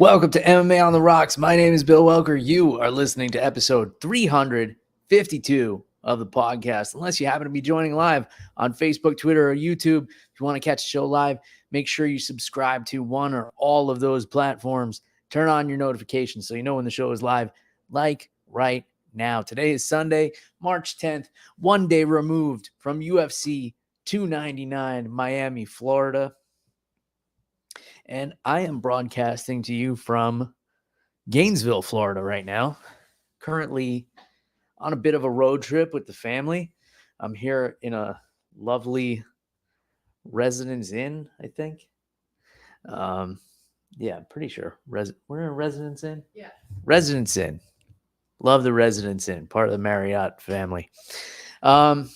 Welcome to MMA on the Rocks. My name is Bill Welker. You are listening to episode 352 of the podcast. Unless you happen to be joining live on Facebook, Twitter, or YouTube, if you want to catch the show live, make sure you subscribe to one or all of those platforms. Turn on your notifications so you know when the show is live, like right now. Today is Sunday, March 10th, one day removed from UFC 299, Miami, Florida. And I am broadcasting to you from Gainesville, Florida right now. Currently on a bit of a road trip with the family. I'm here in a lovely Residence Inn, I think. Yeah, I'm pretty sure. We're in a Residence Inn? Yeah. Residence Inn. Love the Residence Inn, part of the Marriott family. In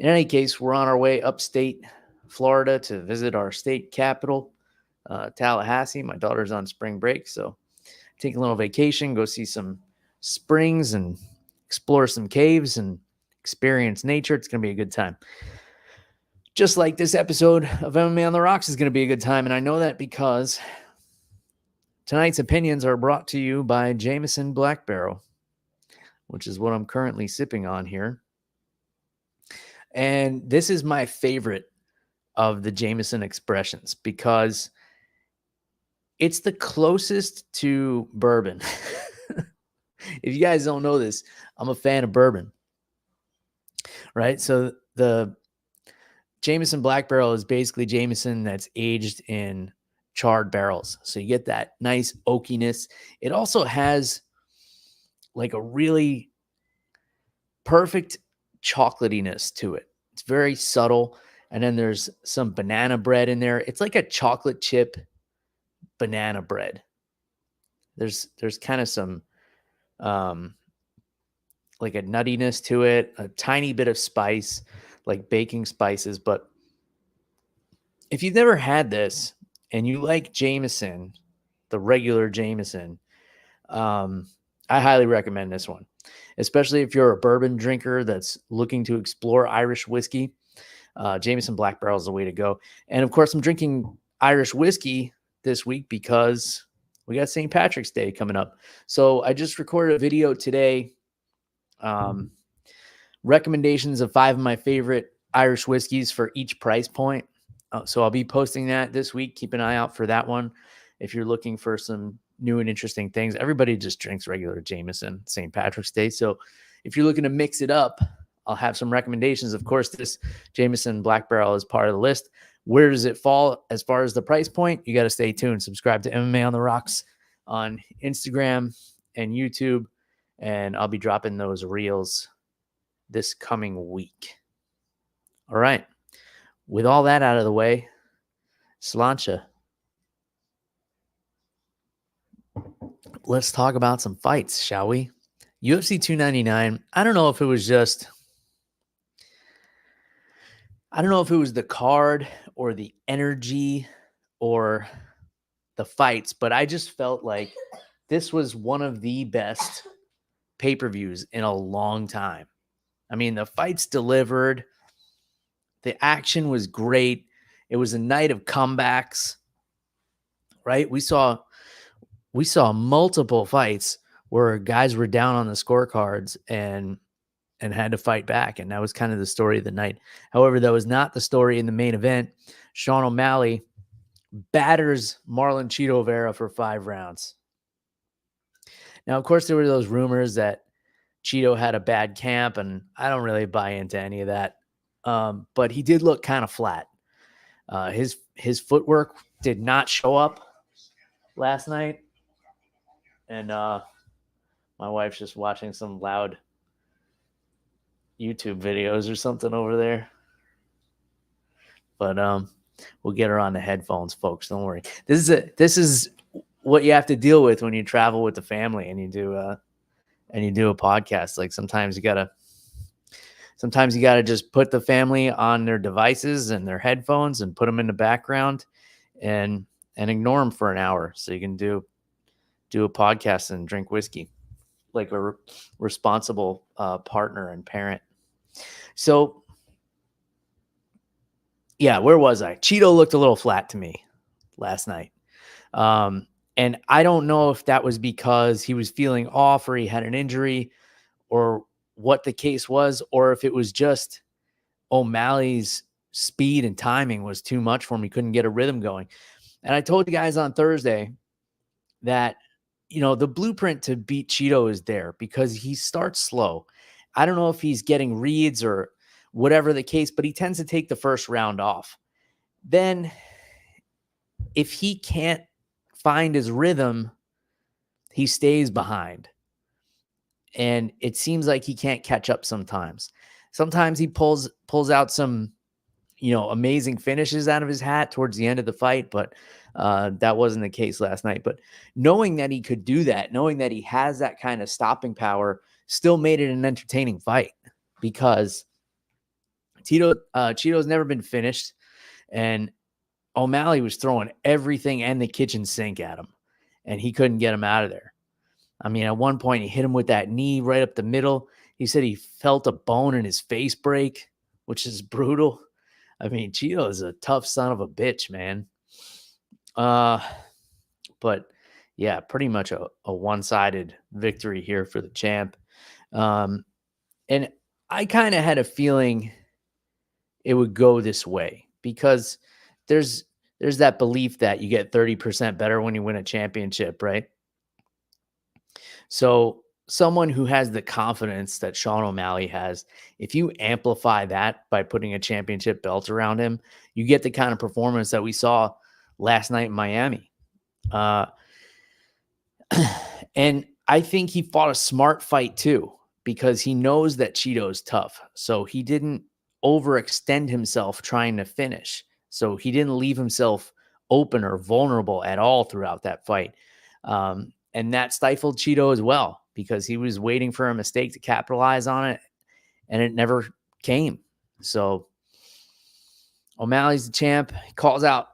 any case, we're on our way upstate Florida to visit our state capital, Tallahassee. My daughter's on spring break, so take a little vacation, go see some springs and explore some caves and experience nature. It's going to be a good time. Just like this episode of MMA on the Rocks is going to be a good time, and I know that because tonight's opinions are brought to you by Jameson Black Barrel, which is what I'm currently sipping on here. And this is my favorite of the Jameson expressions because it's the closest to bourbon. If you guys don't know this, I'm a fan of bourbon, right? So the Jameson Black Barrel is basically Jameson that's aged in charred barrels. So you get that nice oakiness. It also has like a really perfect chocolatiness to it. It's very subtle. And then there's some banana bread in there. It's like a chocolate chip banana bread. There's kind of some like a nuttiness to it, a tiny bit of spice, like baking spices. But if you've never had this and you like Jameson, the regular Jameson, I highly recommend this one, especially if you're a bourbon drinker that's looking to explore Irish whiskey. Jameson Black Barrel is the way to go. And of course, I'm drinking Irish whiskey this week because we got St. Patrick's Day coming up. So I just recorded a video today. Recommendations of 5 of my favorite Irish whiskeys for each price point. So I'll be posting that this week. Keep an eye out for that one. If you're looking for some new and interesting things, everybody just drinks regular Jameson St. Patrick's Day. So if you're looking to mix it up, I'll have some recommendations. Of course, this Jameson Black Barrel is part of the list. Where does it fall as far as the price point? You got to stay tuned. Subscribe to MMA on the Rocks on Instagram and YouTube, and I'll be dropping those reels this coming week. All right. With all that out of the way, Slancha, let's talk about some fights, shall we? UFC 299. I don't know if it was the card or the energy or the fights, but I just felt like this was one of the best pay-per-views in a long time. I mean, the fights delivered. The action was great. It was a night of comebacks, right? We saw multiple fights where guys were down on the scorecards and had to fight back. And that was kind of the story of the night. However, that was not the story in the main event. Sean O'Malley batters Marlon Chito Vera for 5 rounds. Now, of course, there were those rumors that Chito had a bad camp, and I don't really buy into any of that. But he did look kind of flat. His footwork did not show up last night. And my wife's just watching some loud YouTube videos or something over there. But we'll get her on the headphones, folks. Don't worry. This is what you have to deal with when you travel with the family and you do a podcast. Like sometimes you gotta just put the family on their devices and their headphones and put them in the background and ignore them for an hour so you can do a podcast and drink whiskey like a responsible partner and parent. So, yeah, where was I? Chito looked a little flat to me last night. And I don't know if that was because he was feeling off or he had an injury or what the case was, or if it was just O'Malley's speed and timing was too much for him. He couldn't get a rhythm going. And I told you guys on Thursday that, the blueprint to beat Chito is there because he starts slow. I don't know if he's getting reads or whatever the case, but he tends to take the first round off. Then if he can't find his rhythm, he stays behind. And it seems like he can't catch up sometimes. Sometimes he pulls out some, amazing finishes out of his hat towards the end of the fight, but that wasn't the case last night. But knowing that he could do that, knowing that he has that kind of stopping power, still made it an entertaining fight because Chito's never been finished, and O'Malley was throwing everything and the kitchen sink at him, and he couldn't get him out of there. I mean, at one point, he hit him with that knee right up the middle. He said he felt a bone in his face break, which is brutal. I mean, Chito is a tough son of a bitch, man. But yeah, pretty much a one-sided victory here for the champ. And I kind of had a feeling it would go this way because there's that belief that you get 30% better when you win a championship, right? So someone who has the confidence that Sean O'Malley has, if you amplify that by putting a championship belt around him, you get the kind of performance that we saw last night in Miami. And I think he fought a smart fight too, because he knows that Chito's tough. So he didn't overextend himself trying to finish. So he didn't leave himself open or vulnerable at all throughout that fight. And that stifled Chito as well, because he was waiting for a mistake to capitalize on it, and it never came. So O'Malley's the champ. He calls out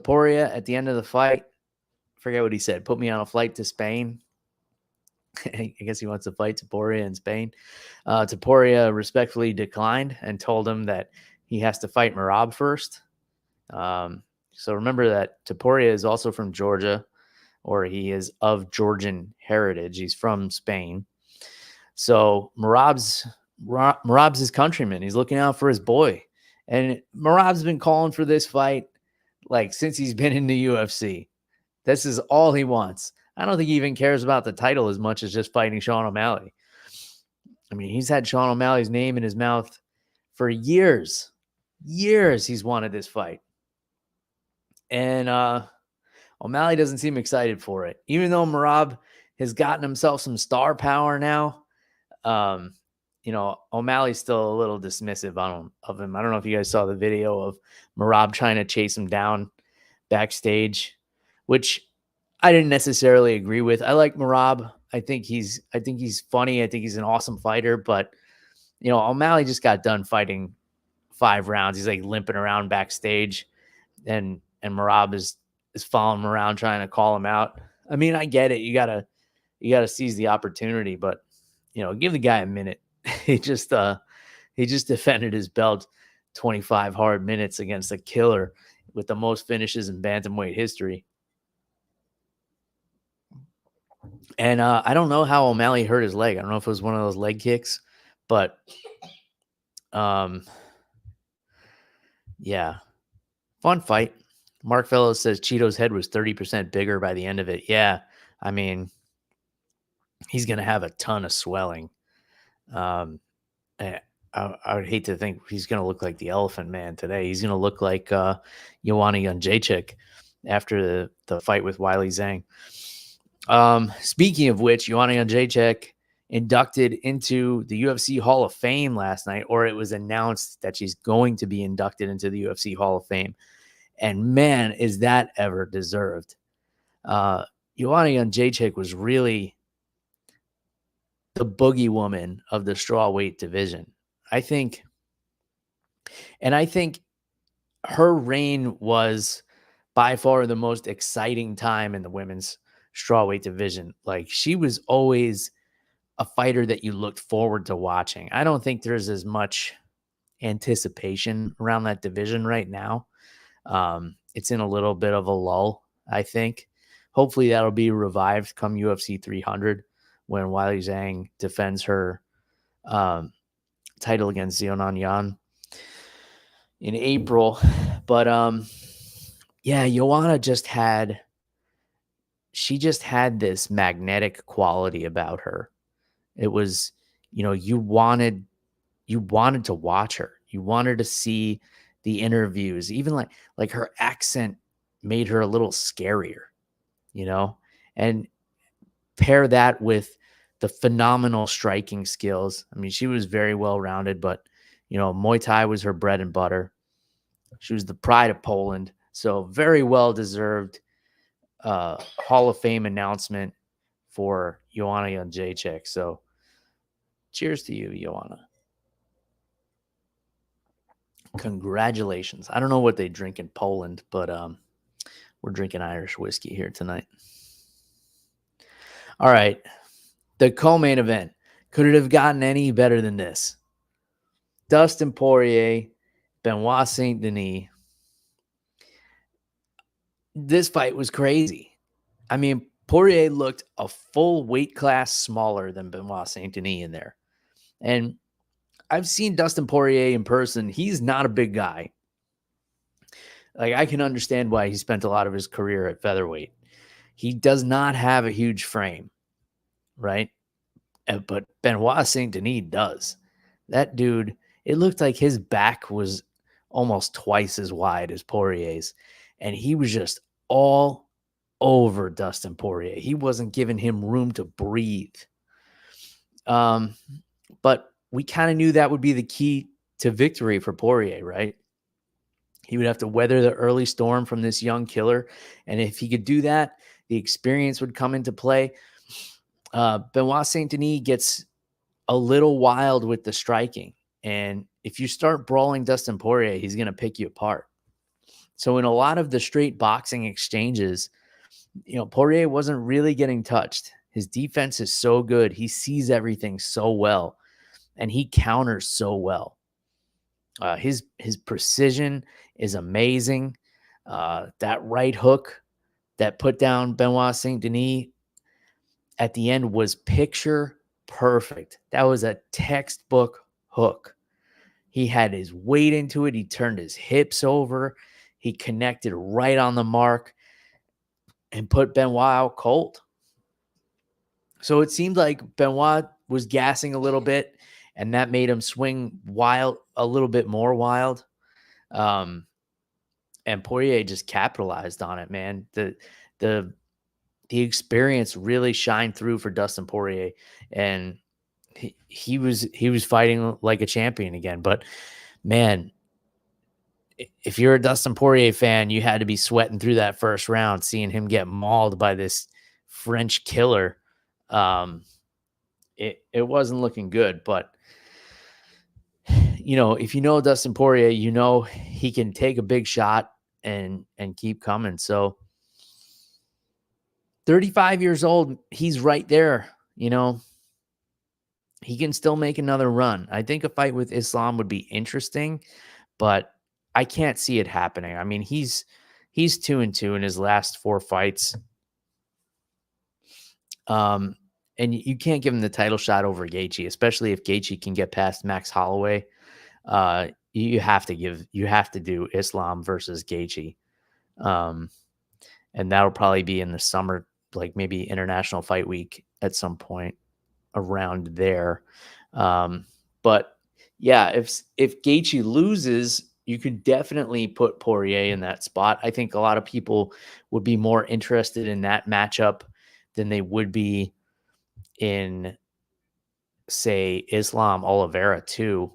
Poirier at the end of the fight. Forget what he said. Put me on a flight to Spain. I guess he wants to fight Poirier in Spain. Poirier respectfully declined and told him that he has to fight Merab first. So remember that Poirier is also from Georgia, or he is of Georgian heritage. He's from Spain. So Merab's his countryman. He's looking out for his boy. And Merab's been calling for this fight like since he's been in the UFC. This is all he wants. I don't think he even cares about the title as much as just fighting Sean O'Malley. I mean, he's had Sean O'Malley's name in his mouth for years. Years he's wanted this fight. And O'Malley doesn't seem excited for it. Even though Merab has gotten himself some star power now, O'Malley's still a little dismissive of him. I don't know if you guys saw the video of Merab trying to chase him down backstage, which I didn't necessarily agree with. I like Merab. I think he's funny. I think he's an awesome fighter, but O'Malley just got done fighting 5 rounds. He's like limping around backstage, and Merab is following him around trying to call him out. I mean, I get it. You gotta seize the opportunity, but give the guy a minute. He just defended his belt 25 hard minutes against a killer with the most finishes in bantamweight history. And I don't know how O'Malley hurt his leg. I don't know if it was one of those leg kicks, but yeah, fun fight. Mark Fellows says Chito's head was 30% bigger by the end of it. Yeah, I mean, he's going to have a ton of swelling. I would hate to think he's going to look like the Elephant Man today. He's going to look like Joanna Jędrzejczyk after the fight with Wiley Zhang. Speaking of which, Joanna Jędrzejczyk inducted into the UFC Hall of Fame last night, or it was announced that she's going to be inducted into the UFC Hall of Fame. And man, is that ever deserved. Joanna Jędrzejczyk was really the boogie woman of the strawweight division. I think her reign was by far the most exciting time in the women's strawweight division. Like, she was always a fighter that you looked forward to watching. I don't think there's as much anticipation around that division right now. It's in a little bit of a lull, I think. hopefully that'll be revived come UFC 300 when Weili Zhang defends her title against Xiaonan Yan in April. But yeah, Joanna just had this magnetic quality about her. It was, you wanted to watch her. You wanted to see the interviews, even like her accent made her a little scarier, and pair that with the phenomenal striking skills. I mean, she was very well-rounded, but Muay Thai was her bread and butter. She was the pride of Poland. So very well-deserved Hall of Fame announcement for Joanna Jędrzejczyk. So cheers to you, Joanna. Congratulations. I don't know what they drink in Poland, but we're drinking Irish whiskey here tonight. All right. The co-main event. Could it have gotten any better than this? Dustin Poirier, Benoit Saint-Denis. This fight was crazy. I mean, Poirier looked a full weight class smaller than Benoit Saint-Denis in there. And I've seen Dustin Poirier in person. He's not a big guy. Like, I can understand why he spent a lot of his career at featherweight. He does not have a huge frame, right? But Benoit Saint-Denis does. That dude, it looked like his back was almost twice as wide as Poirier's. And he was just all over Dustin Poirier. He wasn't giving him room to breathe. But we kind of knew that would be the key to victory for Poirier, right? He would have to weather the early storm from this young killer. And if he could do that, the experience would come into play. Benoit Saint-Denis gets a little wild with the striking. And if you start brawling Dustin Poirier, he's going to pick you apart. So in a lot of the straight boxing exchanges, Poirier wasn't really getting touched. His defense is so good. He sees everything so well, and he counters so well. His precision is amazing. That right hook that put down Benoit Saint-Denis at the end was picture perfect. That was a textbook hook. He had his weight into it. He turned his hips over. He connected right on the mark and put Benoit out cold. So it seemed like Benoit was gassing a little bit, and that made him swing wild, a little bit more wild. And Poirier just capitalized on it, man. The experience really shined through for Dustin Poirier, and he was fighting like a champion again. But man, if you're a Dustin Poirier fan, you had to be sweating through that first round, seeing him get mauled by this French killer. It wasn't looking good, but if you know Dustin Poirier, he can take a big shot and keep coming. So 35 years old, he's right there. He can still make another run. I think a fight with Islam would be interesting, but I can't see it happening. I mean, he's 2-2 in his last 4 fights. And you can't give him the title shot over Gaethje, especially if Gaethje can get past Max Holloway. You have to do Islam versus Gaethje. And that'll probably be in the summer, like maybe International Fight Week at some point around there. But yeah, if Gaethje loses, you could definitely put Poirier in that spot. I think a lot of people would be more interested in that matchup than they would be in, say, Islam Oliveira too.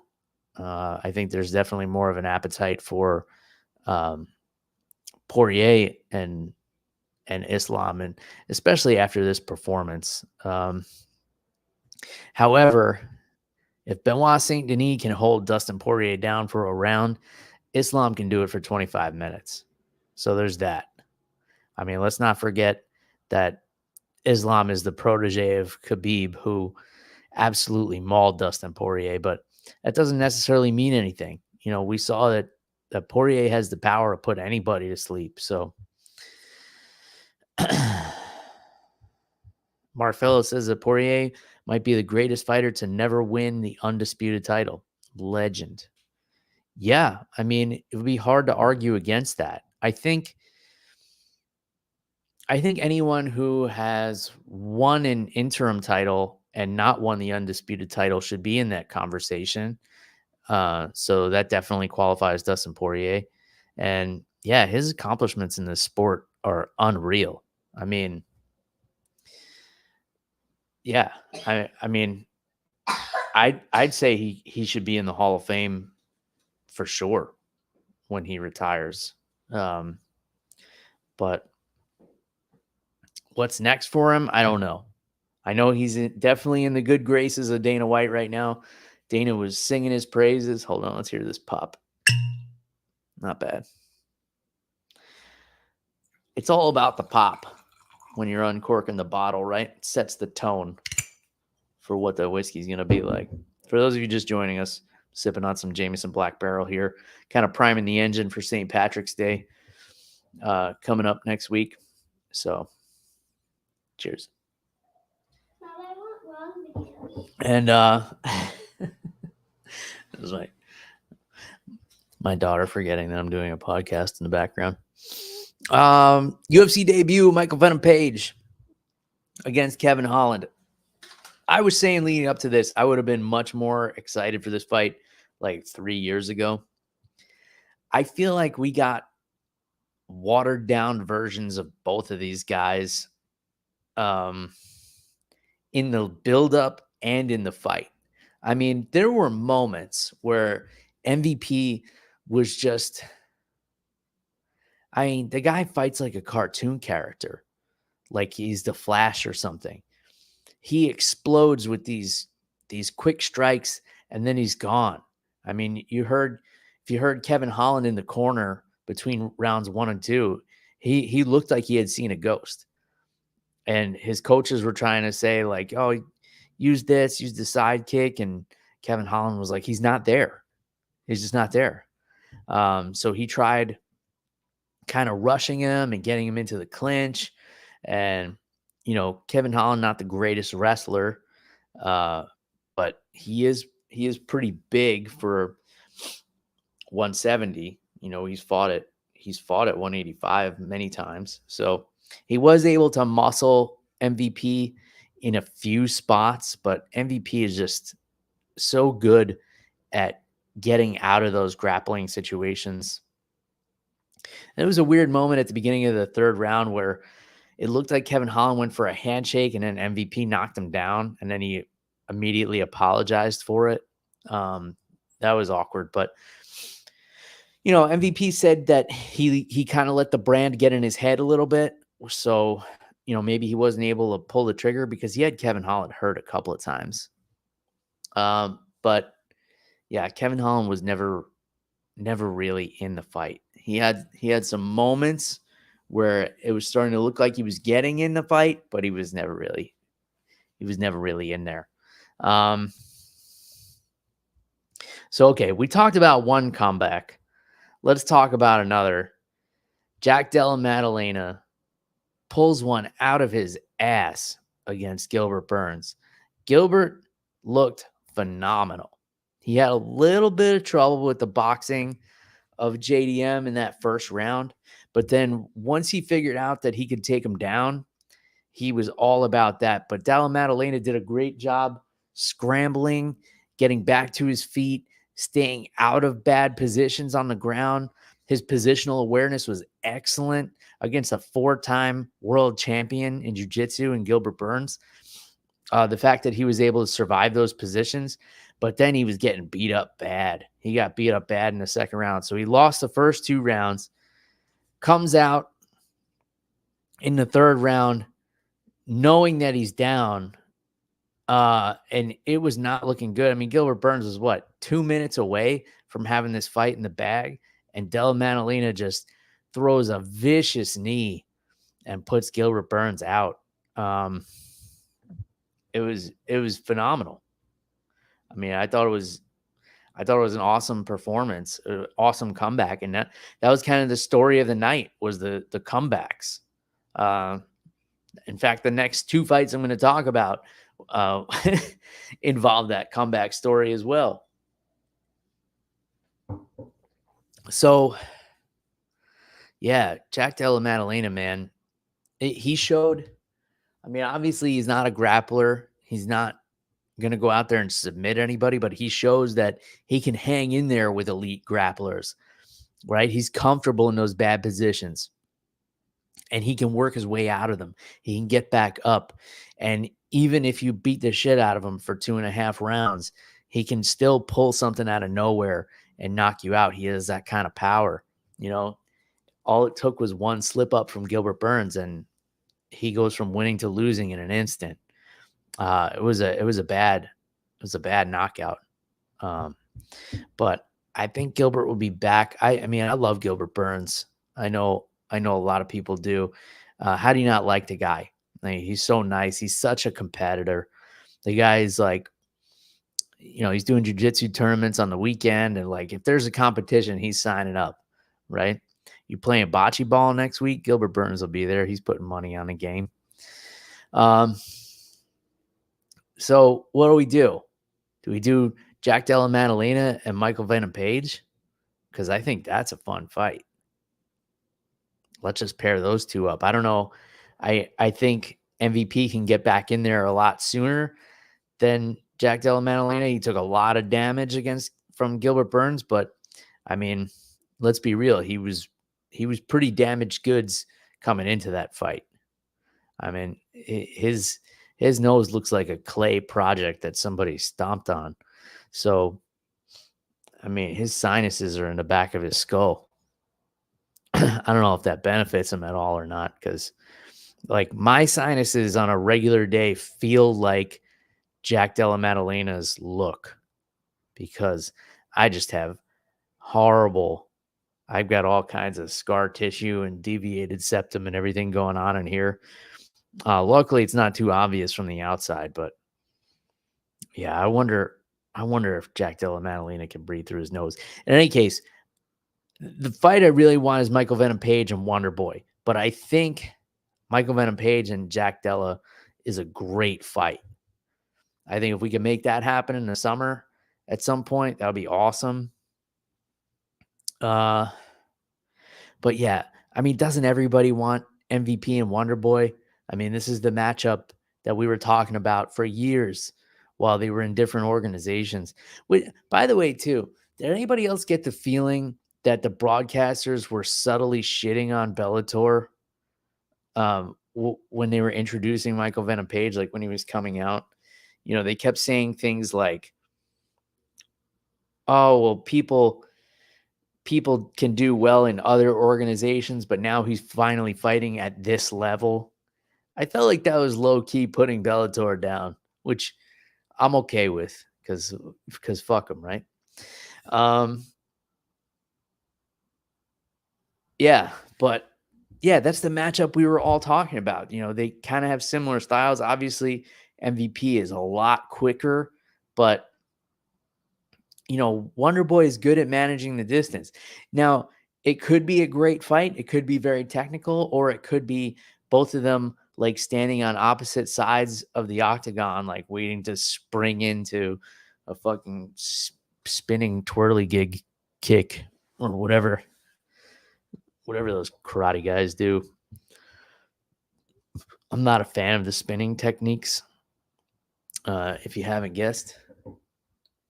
I think there's definitely more of an appetite for Poirier and Islam, and especially after this performance. However, if Benoit Saint-Denis can hold Dustin Poirier down for a round, Islam can do it for 25 minutes. So there's that. I mean, let's not forget that Islam is the protege of Khabib, who absolutely mauled Dustin Poirier, but that doesn't necessarily mean anything. We saw that Poirier has the power to put anybody to sleep. So Marfello says that Poirier might be the greatest fighter to never win the undisputed title. Legend. Yeah, I mean, it would be hard to argue against that. I think anyone who has won an interim title and not won the undisputed title should be in that conversation. So that definitely qualifies Dustin Poirier. And yeah, his accomplishments in this sport are unreal. I mean, yeah, I mean, I'd say he should be in the Hall of Fame for sure when he retires. But what's next for him? I don't know. I know he's definitely in the good graces of Dana White right now. Dana was singing his praises. Hold on, let's hear this pop. Not bad. It's all about the pop when you're uncorking the bottle, right? It sets the tone for what the whiskey's going to be like. For those of you just joining us, sipping on some Jameson Black Barrel here, kind of priming the engine for St. Patrick's Day coming up next week. So, cheers. And it was my daughter forgetting that I'm doing a podcast in the background. UFC debut, Michael Venom Page against Kevin Holland. I was saying leading up to this, I would have been much more excited for this fight like 3 years ago. I feel like we got watered down versions of both of these guys in the buildup and in the fight. I mean, there were moments where MVP was just, I mean, the guy fights like a cartoon character, like he's the Flash or something. He explodes with these quick strikes and then he's gone. I mean, if you heard Kevin Holland in the corner between rounds 1 and 2, he looked like he had seen a ghost. And his coaches were trying to say like, oh, use the sidekick. And Kevin Holland was like, he's not there. He's just not there. So he tried kind of rushing him and getting him into the clinch. And, you know, Kevin Holland, not the greatest wrestler, but he is pretty big for 170. You know, he's fought at 185 many times. So he was able to muscle MVP in a few spots, but MVP is just so good at getting out of those grappling situations. And it was a weird moment at the beginning of the third round where it looked like Kevin Holland went for a handshake and then MVP knocked him down and then he immediately apologized for it. That was awkward, but you know, MVP said that he kind of let the brand get in his head a little bit. So, you know, maybe he wasn't able to pull the trigger because he had Kevin Holland hurt a couple of times. But yeah, Kevin Holland was never really in the fight. He had some moments where it was starting to look like he was getting in the fight, but he was never really in there. So, okay, we talked about one comeback. Let's talk about another. Jack Della Maddalena pulls one out of his ass against Gilbert Burns. Gilbert looked phenomenal. He had a little bit of trouble with the boxing of JDM in that first round, but then once he figured out that he could take him down, he was all about that. But Della Maddalena did a great job scrambling, getting back to his feet, staying out of bad positions on the ground. His positional awareness was excellent against a 4-time world champion in jiu-jitsu in Gilbert Burns. The fact that he was able to survive those positions, but then he was getting beat up bad. He got beat up bad in the second round. So he lost the first 2 rounds, comes out in the third round knowing that he's down, and it was not looking good. I mean, Gilbert Burns was 2 minutes away from having this fight in the bag, and Della Maddalena just throws a vicious knee and puts Gilbert Burns out. It was phenomenal. I mean, I thought it was an awesome performance, awesome comeback, and that was kind of the story of the night was the comebacks. In fact, the next two fights I'm going to talk about uh, involve that comeback story as well. So, yeah, Jack Della Maddalena, man, he showed. I mean, obviously, he's not a grappler. He's not going to go out there and submit anybody, but he shows that he can hang in there with elite grapplers, right? He's comfortable in those bad positions and he can work his way out of them. He can get back up. And even if you beat the shit out of him for 2.5 rounds, he can still pull something out of nowhere and knock you out. He has that kind of power. You know, all it took was one slip up from Gilbert Burns and he goes from winning to losing in an instant. It was a bad knockout. But I think Gilbert will be back. I mean, I love Gilbert Burns. I know a lot of people do. How do you not like the guy? I mean, he's so nice. He's such a competitor. The guy is like, he's doing jiu-jitsu tournaments on the weekend. And like, if there's a competition, he's signing up, right? You playing bocce ball next week, Gilbert Burns will be there. He's putting money on the game. So what do we do? Do we do Jack Della Maddalena and Michael Venom Page? Because I think that's a fun fight. Let's just pair those two up. I don't know. I think MVP can get back in there a lot sooner than Jack Della Maddalena. He took a lot of damage from Gilbert Burns, but I mean, let's be real. He was pretty damaged goods coming into that fight. I mean, his nose looks like a clay project that somebody stomped on. So, I mean, his sinuses are in the back of his skull. I don't know if that benefits him at all or not, because like my sinuses on a regular day feel like Jack Della Maddalena's look, because I just have I've got all kinds of scar tissue and deviated septum and everything going on in here. Luckily, it's not too obvious from the outside, but yeah, I wonder if Jack Della Maddalena can breathe through his nose. In any case, the fight I really want is Michael Venom Page and Wonder Boy, but I think Michael Venom Page and Jack Della is a great fight. I think if we can make that happen in the summer at some point, that would be awesome. But yeah, I mean, doesn't everybody want MVP and Wonder Boy? I mean, this is the matchup that we were talking about for years while they were in different organizations. By the way, too, did anybody else get the feeling that the broadcasters were subtly shitting on Bellator when they were introducing Michael Venom Page, like when he was coming out? They kept saying things like, oh, well, people can do well in other organizations, but now he's finally fighting at this level. I felt like that was low key putting Bellator down, which I'm okay with because fuck them, right? Yeah, but yeah, that's the matchup we were all talking about. They kind of have similar styles. Obviously, MVP is a lot quicker, but Wonder Boy is good at managing the distance. Now, it could be a great fight. It could be very technical, or it could be both of them like standing on opposite sides of the octagon, like waiting to spring into a fucking spinning twirly gig kick or whatever those karate guys do. I'm not a fan of the spinning techniques. If you haven't guessed.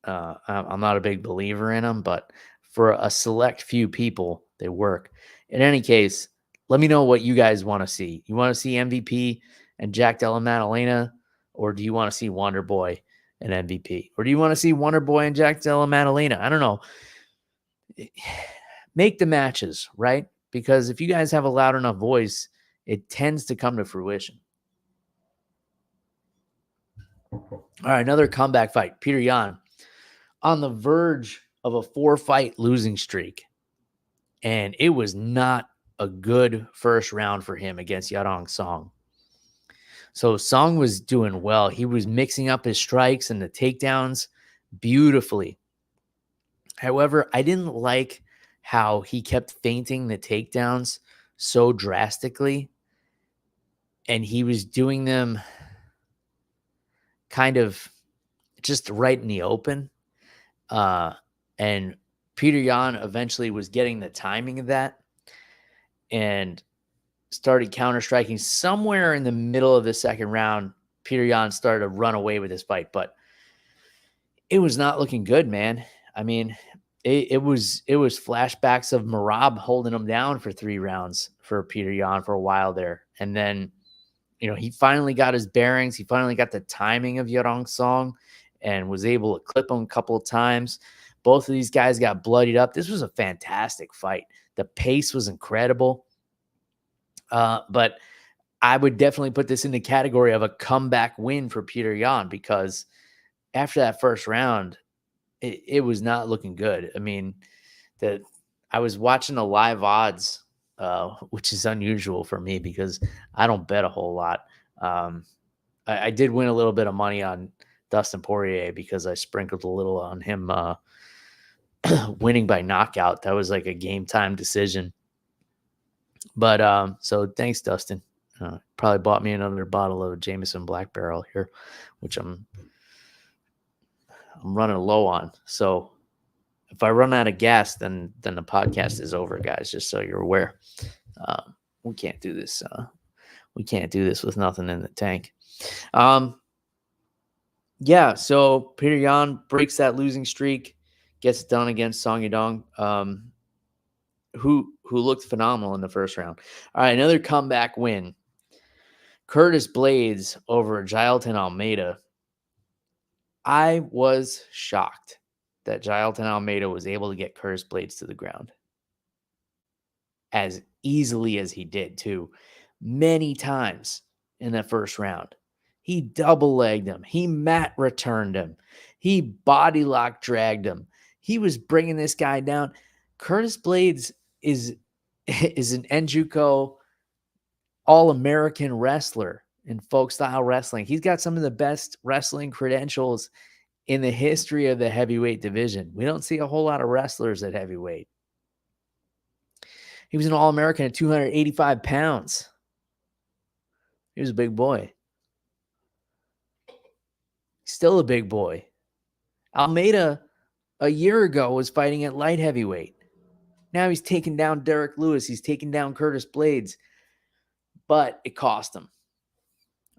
I'm not a big believer in them, but for a select few people, they work. In any case, let me know what you guys want to see. You want to see MVP and Jack Della Maddalena, or do you want to see Wonder Boy and MVP? Or do you want to see Wonder Boy and Jack Della Maddalena? I don't know. Make the matches, right? Because if you guys have a loud enough voice, it tends to come to fruition. All right, another comeback fight. Petr Yan on the verge of a 4-fight losing streak. And it was not a good first round for him against Yadong Song. So Song was doing well. He was mixing up his strikes and the takedowns beautifully. However, I didn't like how he kept feinting the takedowns so drastically. and he was doing them kind of just right in the open. And Petr Yan eventually was getting the timing of that and started counter-striking somewhere in the middle of the second round. Petr Yan started to run away with this fight, but it was not looking good, man. I mean, it was flashbacks of Merab holding him down for 3 rounds for Petr Yan for a while there. And then, he finally got his bearings. He finally got the timing of Yadong Song and was able to clip him a couple of times. Both of these guys got bloodied up. This was a fantastic fight. The pace was incredible. But I would definitely put this in the category of a comeback win for Petr Yan, because after that first round, it was not looking good. I mean, I was watching the live odds, which is unusual for me because I don't bet a whole lot. I did win a little bit of money on Dustin Poirier because I sprinkled a little on him winning by knockout. That was like a game time decision. But so thanks, Dustin. Probably bought me another bottle of Jameson Black Barrel here, which I'm running low on. So if I run out of gas, then the podcast is over, guys, just so you're aware. We can't do this. We can't do this with nothing in the tank. Yeah, so Petr Yan breaks that losing streak, gets it done against Song Yadong, who looked phenomenal in the first round. All right, another comeback win. Curtis Blaydes over Jailton Almeida. I was shocked that Jailton Almeida was able to get Curtis Blaydes to the ground as easily as he did, too. Many times in that first round. He double-legged him. He mat returned him. He body lock dragged him. He was bringing this guy down. Curtis Blaydes is an NJUCO All-American wrestler in folk-style wrestling. He's got some of the best wrestling credentials in the history of the heavyweight division. We don't see a whole lot of wrestlers at heavyweight. He was an All-American at 285 pounds. He was a big boy. Still a big boy. Almeida, a year ago, was fighting at light heavyweight. Now he's taking down Derek Lewis. He's taking down Curtis Blaydes. But it cost him,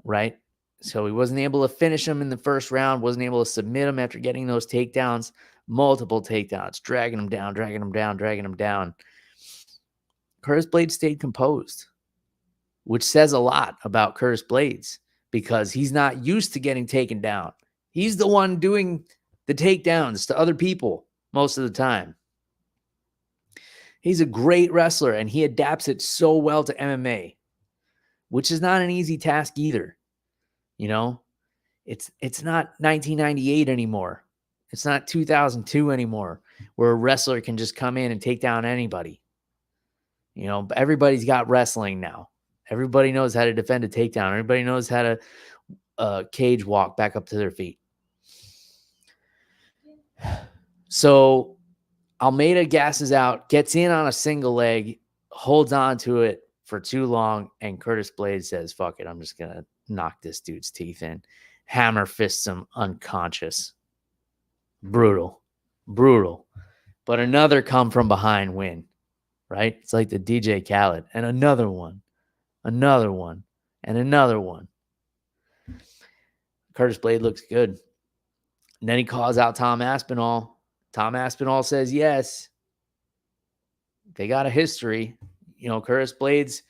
right? So he wasn't able to finish him in the first round, wasn't able to submit him after getting those takedowns, multiple takedowns, dragging him down, dragging him down, dragging him down. Curtis Blaydes stayed composed, which says a lot about Curtis Blaydes because he's not used to getting taken down. He's the one doing the takedowns to other people most of the time. He's a great wrestler, and he adapts it so well to MMA, which is not an easy task either. You know, it's not 1998 anymore. It's not 2002 anymore, where a wrestler can just come in and take down anybody. You know, everybody's got wrestling now. Everybody knows how to defend a takedown. Everybody knows how to cage walk back up to their feet. So Almeida gasses out, gets in on a single leg, holds on to it for too long, and Curtis Blaydes says, fuck it, I'm just going to knock this dude's teeth in. Hammer fists him unconscious. Brutal. But another come from behind win, right? It's like the DJ Khaled. And another one, and another one. Curtis Blaydes looks good. And then he calls out Tom Aspinall. Tom Aspinall says yes. They got a history. You know, Curtis Blaydes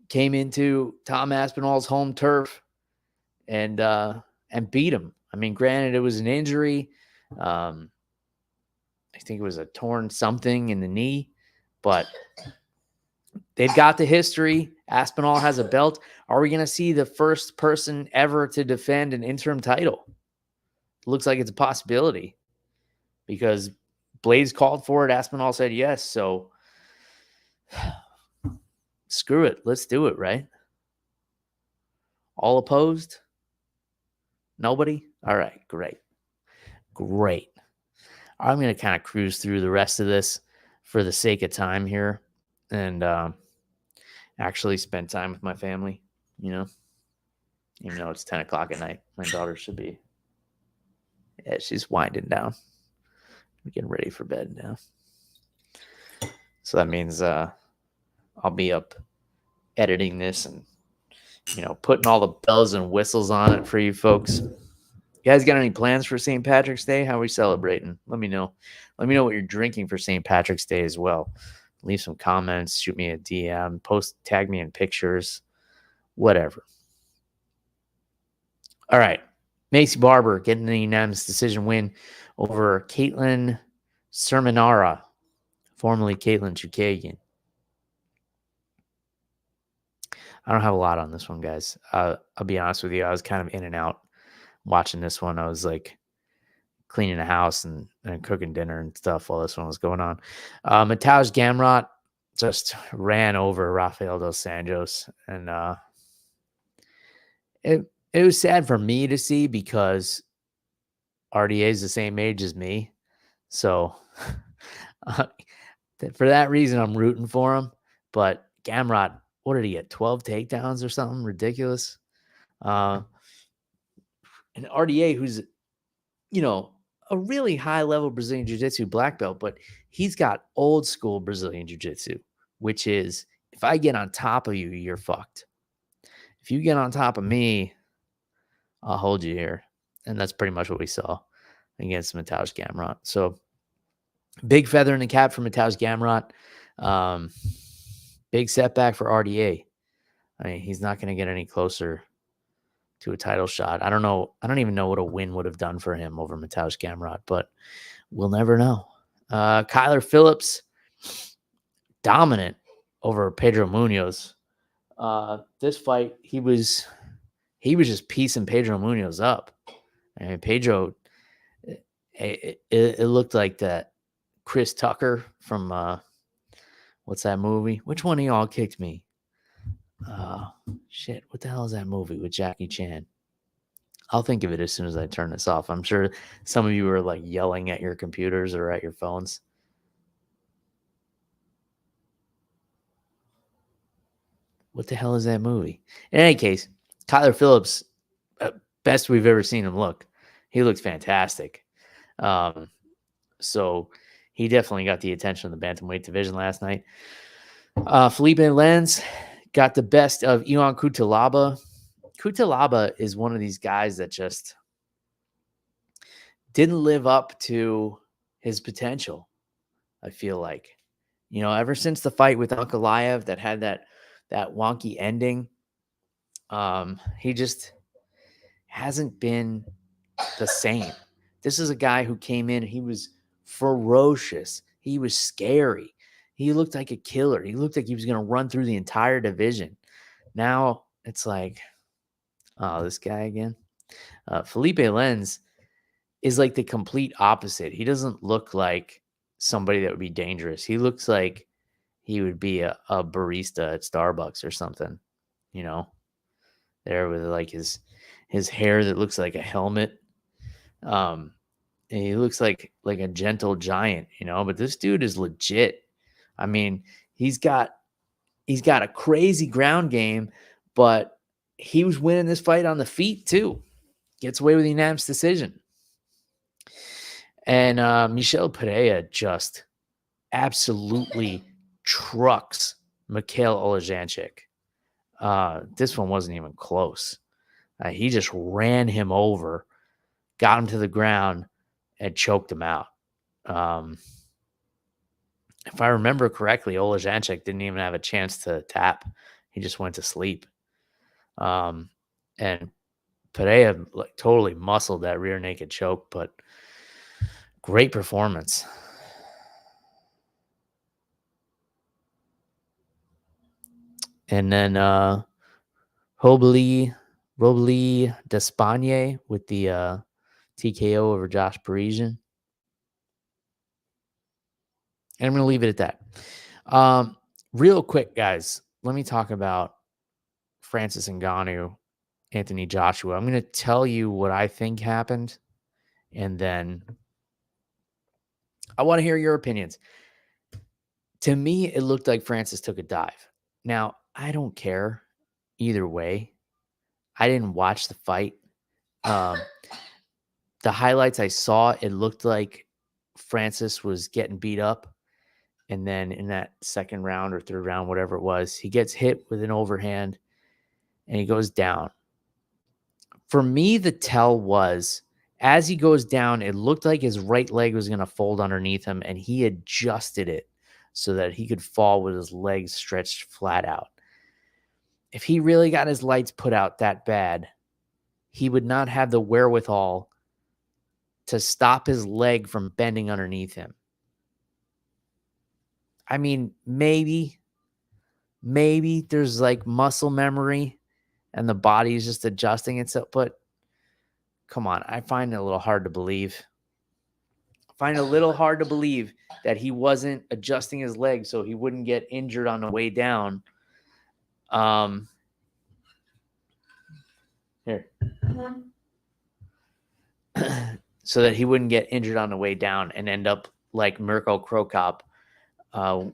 came into Tom Aspinall's home turf and beat him. I mean, granted, it was an injury. I think it was a torn something in the knee, but they've got the history. Aspinall has a belt. Are we going to see the first person ever to defend an interim title? Looks like it's a possibility because Blaydes called for it. Aspinall said yes. So screw it. Let's do it, right? All opposed? Nobody? All right, great. I'm going to kind of cruise through the rest of this for the sake of time here and actually spend time with my family. you know, even though it's 10 o'clock at night. My daughter should be, yeah, she's winding down. We're getting ready for bed now. So that means I'll be up editing this and, putting all the bells and whistles on it for you folks. You guys got any plans for St. Patrick's Day? How are we celebrating? Let me know. Let me know what you're drinking for St. Patrick's Day as well. Leave some comments, shoot me a DM, tag me in pictures, whatever. All right. Macy Barber getting the unanimous decision win over Caitlin Sermonara, formerly Caitlin Chukagian. I don't have a lot on this one, guys. I'll be honest with you. I was kind of in and out watching this one. I was like cleaning the house and cooking dinner and stuff while this one was going on. Mateusz Gamrot just ran over Rafael dos Anjos, and it was sad for me to see because RDA is the same age as me, so for that reason, I'm rooting for him. But Gamrot, what did he get? 12 takedowns or something ridiculous. And RDA, who's a really high level Brazilian Jiu-Jitsu black belt, but he's got old school Brazilian Jiu-Jitsu, which is if I get on top of you, you're fucked. If you get on top of me, I'll hold you here. And that's pretty much what we saw against Mateusz Gamrot. So big feather in the cap for Mateusz Gamrot. Big setback for RDA. I mean, he's not going to get any closer to a title shot. I don't know. I don't even know what a win would have done for him over Mateusz Gamrot, but we'll never know. Kyler Phillips, dominant over Pedro Munoz. This fight, he was just piecing Pedro Munoz up. I mean, Pedro, it looked like that Chris Tucker from what's that movie? Which one of y'all kicked me? Shit, what the hell is that movie with Jackie Chan? I'll think of it as soon as I turn this off. I'm sure some of you are like yelling at your computers or at your phones. What the hell is that movie? In any case, Kyler Phillips, best we've ever seen him look. He looked fantastic. So he definitely got the attention of the bantamweight division last night. Felipe Lenz got the best of Ion Cutelaba. Cutelaba is one of these guys that just didn't live up to his potential, I feel like. Ever since the fight with Ankalaev that had that wonky ending, he just hasn't been the same. This is a guy who came in, he was ferocious. He was scary. He looked like a killer. He looked like he was going to run through the entire division. Now it's like, oh, this guy again. Felipe Lenz is like the complete opposite. He doesn't look like somebody that would be dangerous. He looks like he would be a barista at Starbucks or something, there with like his hair that looks like a helmet. And he looks like a gentle giant, but this dude is legit. I mean, he's got a crazy ground game, but he was winning this fight on the feet too. Gets away with the unanimous decision. And Michel Pereira just absolutely trucks Mikhail Oleksiejczuk. This one wasn't even close. He just ran him over, got him to the ground, and choked him out. If I remember correctly, Oleksiejczuk didn't even have a chance to tap. He just went to sleep. And Pereira totally muscled that rear naked choke, but great performance. And then Robley Despagne with the TKO over Josh Parisian. And I'm going to leave it at that. Real quick, guys, let me talk about Francis Ngannou, Anthony Joshua. I'm going to tell you what I think happened, and then I want to hear your opinions. To me, it looked like Francis took a dive. Now, I don't care. either way. I didn't watch the fight. The highlights I saw, it looked like Francis was getting beat up. And then in that second round or third round, whatever it was, he gets hit with an overhand and he goes down. For me, the tell was as he goes down, it looked like his right leg was going to fold underneath him, and he adjusted it so that he could fall with his legs stretched flat out. If he really got his lights put out that bad, he would not have the wherewithal to stop his leg from bending underneath him. I mean, maybe there's like muscle memory and the body is just adjusting itself, but come on, I find it a little hard to believe. That he wasn't adjusting his leg so he wouldn't get injured on the way down. Here. So that he wouldn't get injured on the way down and end up like Mirko Krokop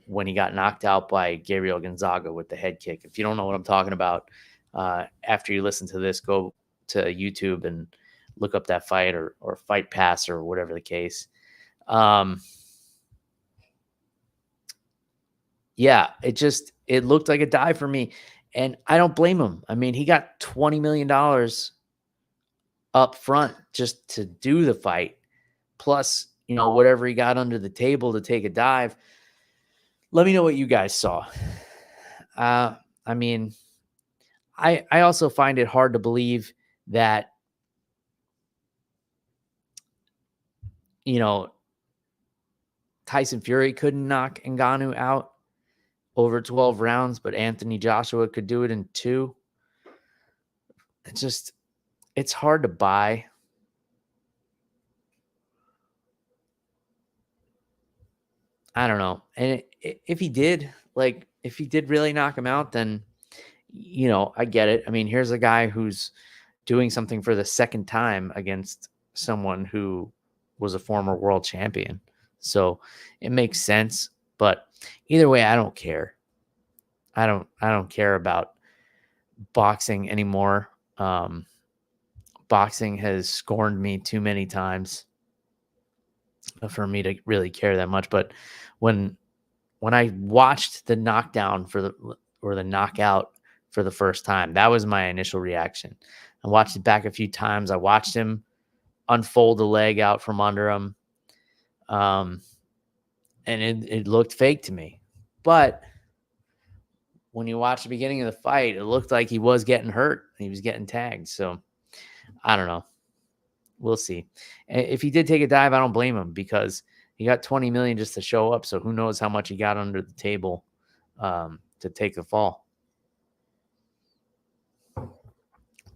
when he got knocked out by Gabriel Gonzaga with the head kick. If you don't know what I'm talking about, after you listen to this, go to YouTube and look up that fight or Fight Pass or whatever the case. Yeah, it looked like a dive for me, and I don't blame him. I mean, he got $20 million up front just to do the fight, plus, whatever he got under the table to take a dive. Let me know what you guys saw. I mean, I also find it hard to believe that, Tyson Fury couldn't knock Ngannou out over 12 rounds, but Anthony Joshua could do it in 2. It's hard to buy. I don't know. And if he did really knock him out, then, I get it. I mean, here's a guy who's doing something for the second time against someone who was a former world champion. So it makes sense. But either way, I don't care. I don't care about boxing anymore. Boxing has scorned me too many times for me to really care that much. But when I watched the knockdown or the knockout for the first time, that was my initial reaction. I watched it back a few times. I watched him unfold the leg out from under him. And it looked fake to me. But when you watch the beginning of the fight, it looked like he was getting hurt. He was getting tagged. So I don't know. We'll see. If he did take a dive, I don't blame him because he got $20 million just to show up. So who knows how much he got under the table to take the fall.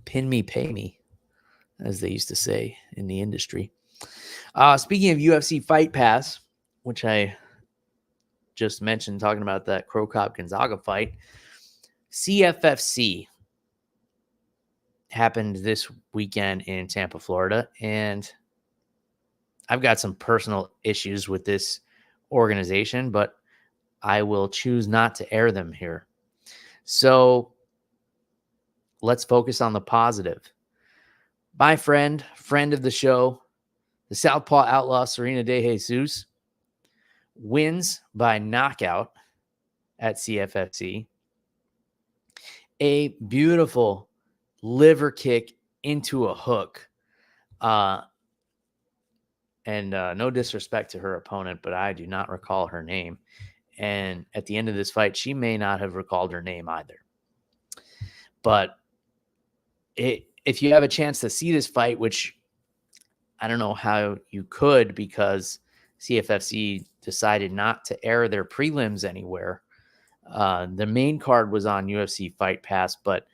Pin me, pay me, as they used to say in the industry. Speaking of UFC Fight Pass, which I just mentioned, talking about that Krokop Gonzaga fight, CFFC happened this weekend in Tampa, Florida, and I've got some personal issues with this organization, but I will choose not to air them here. So let's focus on the positive. My friend of the show, the Southpaw Outlaw Serena De Jesus, wins by knockout at CFFC. A beautiful liver kick into a hook. And no disrespect to her opponent, but I do not recall her name. And at the end of this fight, she may not have recalled her name either. But if you have a chance to see this fight, which I don't know how you could because CFFC decided not to air their prelims anywhere. The main card was on UFC Fight Pass, but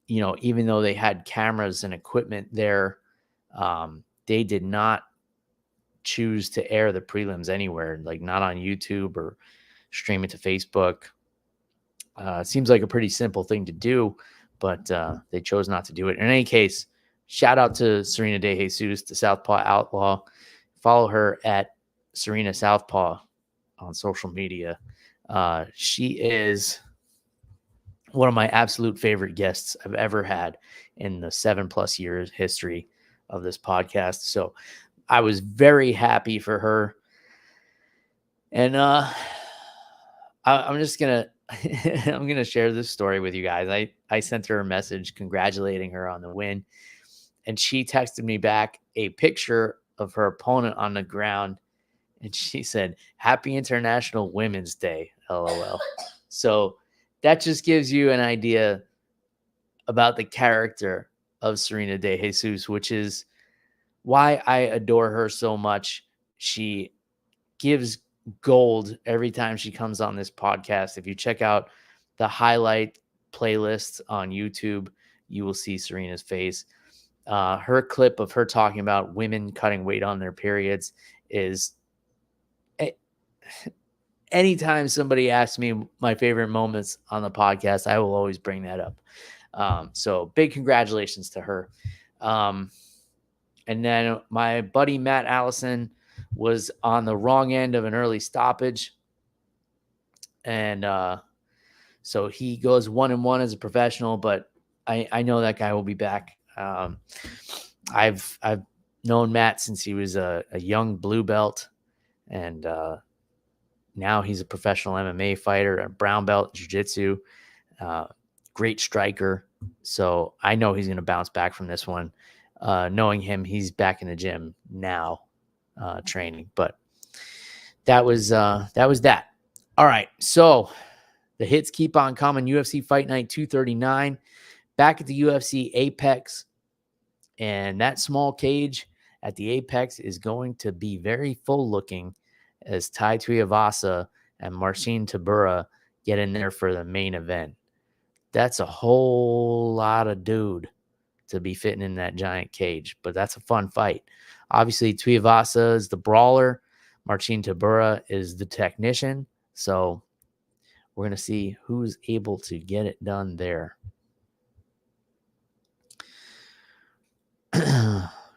even though they had cameras and equipment there, they did not choose to air the prelims anywhere, like not on YouTube or stream it to Facebook. Seems like a pretty simple thing to do, but they chose not to do it. In any case, shout out to Serena De Jesus, the Southpaw Outlaw. Follow her at Serena Southpaw on social media. She is one of my absolute favorite guests I've ever had in the 7+ years history of this podcast. So I was very happy for her. And I'm just gonna I'm gonna share this story with you guys. I sent her a message congratulating her on the win, and she texted me back a picture of her opponent on the ground, and she said, "Happy International Women's Day, LOL." So that just gives you an idea about the character of Serena De Jesus, which is why I adore her so much. She gives gold every time she comes on this podcast. If you check out the highlight playlist on YouTube, you will see Serena's face. Her clip of her talking about women cutting weight on their periods is anytime somebody asks me my favorite moments on the podcast, I will always bring that up. So big congratulations to her. And then my buddy Matt Allison was on the wrong end of an early stoppage. And so he goes 1-1 as a professional, but I know that guy will be back. I've known Matt since he was a young blue belt, and now he's a professional MMA fighter, a brown belt, jiu-jitsu, great striker. So I know he's going to bounce back from this one. Knowing him, he's back in the gym now, training. But that was that. All right, so the hits keep on coming. UFC Fight Night 239, back at the UFC Apex, and that small cage at the Apex is going to be very full looking as Tai Tuivasa and Marcin Tybura get in there for the main event. That's a whole lot of dude to be fitting in that giant cage, but that's a fun fight. Obviously, Tuivasa is the brawler. Marcin Tybura is the technician. So we're going to see who's able to get it done there.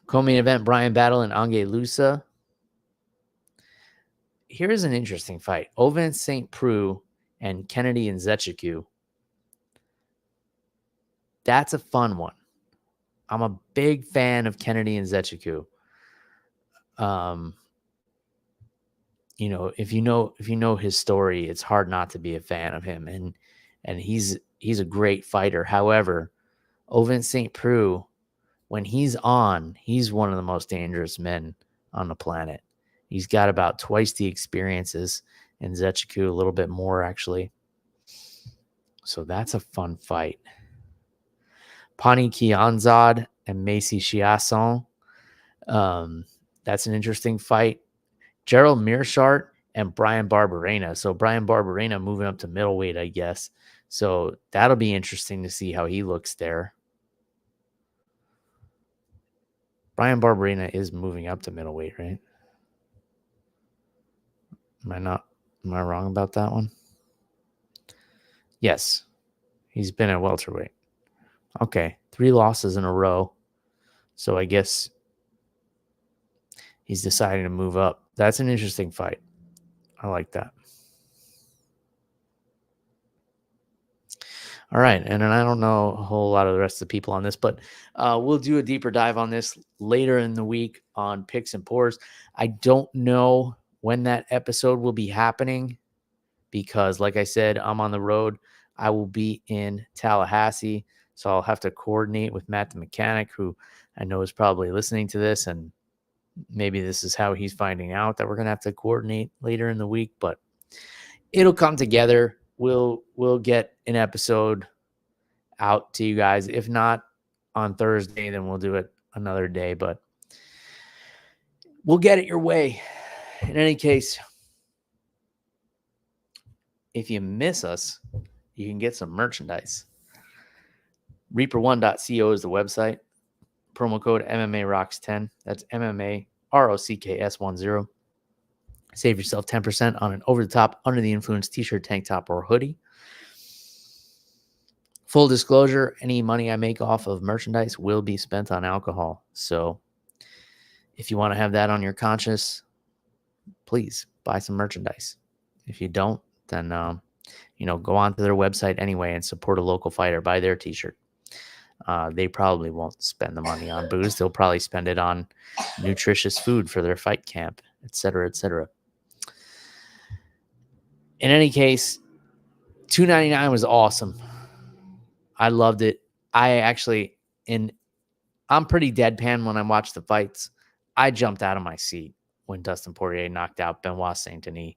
Co-main event, Brian Battle and Ange Lusa. Here's an interesting fight. Ovince St. Preux and Kennedy and Nzechukwu. That's a fun one. I'm a big fan of Kennedy and Nzechukwu. If you know his story, it's hard not to be a fan of him, and he's a great fighter. However, Ovince St. Preux, when he's on, he's one of the most dangerous men on the planet. He's got about twice the experiences, and Nzechukwu a little bit more, actually. So that's a fun fight. Pani Kianzad and Macy Chiasson. That's an interesting fight. Gerald Meerschaert and Brian Barberena. So Brian Barberena moving up to middleweight, I guess. So that'll be interesting to see how he looks there. Brian Barberena is moving up to middleweight, right? Am I wrong about that one? Yes. He's been at welterweight. Okay. 3 losses in a row. So I guess he's deciding to move up. That's an interesting fight. I like that. All right. And then I don't know a whole lot of the rest of the people on this, but we'll do a deeper dive on this later in the week on Picks and Pours. I don't know when that episode will be happening because, like I said, I'm on the road. I will be in Tallahassee, so I'll have to coordinate with Matt the Mechanic, who I know is probably listening to this, and maybe this is how he's finding out that we're going to have to coordinate later in the week, but it'll come together. We'll get an episode out to you guys. If not on Thursday, then we'll do it another day, but we'll get it your way. In any case, if you miss us, you can get some merchandise. Reaper1.co is the website. Promo code MMAROCKS10. That's MMAROCKS10. Save yourself 10% on an over-the-top, under-the-influence t-shirt, tank top, or hoodie. Full disclosure, any money I make off of merchandise will be spent on alcohol. So if you want to have that on your conscience, please buy some merchandise. If you don't, then go onto their website anyway and support a local fighter. Buy their t-shirt. They probably won't spend the money on booze. They'll probably spend it on nutritious food for their fight camp, et cetera, et cetera. In any case, $2.99 was awesome. I loved it. I'm pretty deadpan when I watch the fights. I jumped out of my seat when Dustin Poirier knocked out Benoit Saint-Denis.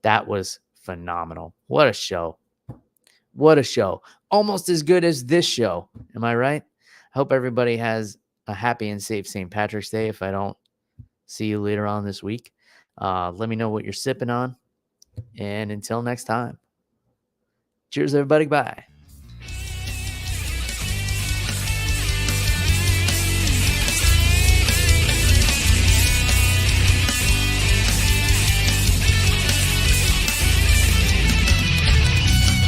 That was phenomenal. What a show. What a show. Almost as good as this show. Am I right? I hope everybody has a happy and safe St. Patrick's Day if I don't see you later on this week. Let me know what you're sipping on. And until next time. Cheers, everybody. Bye.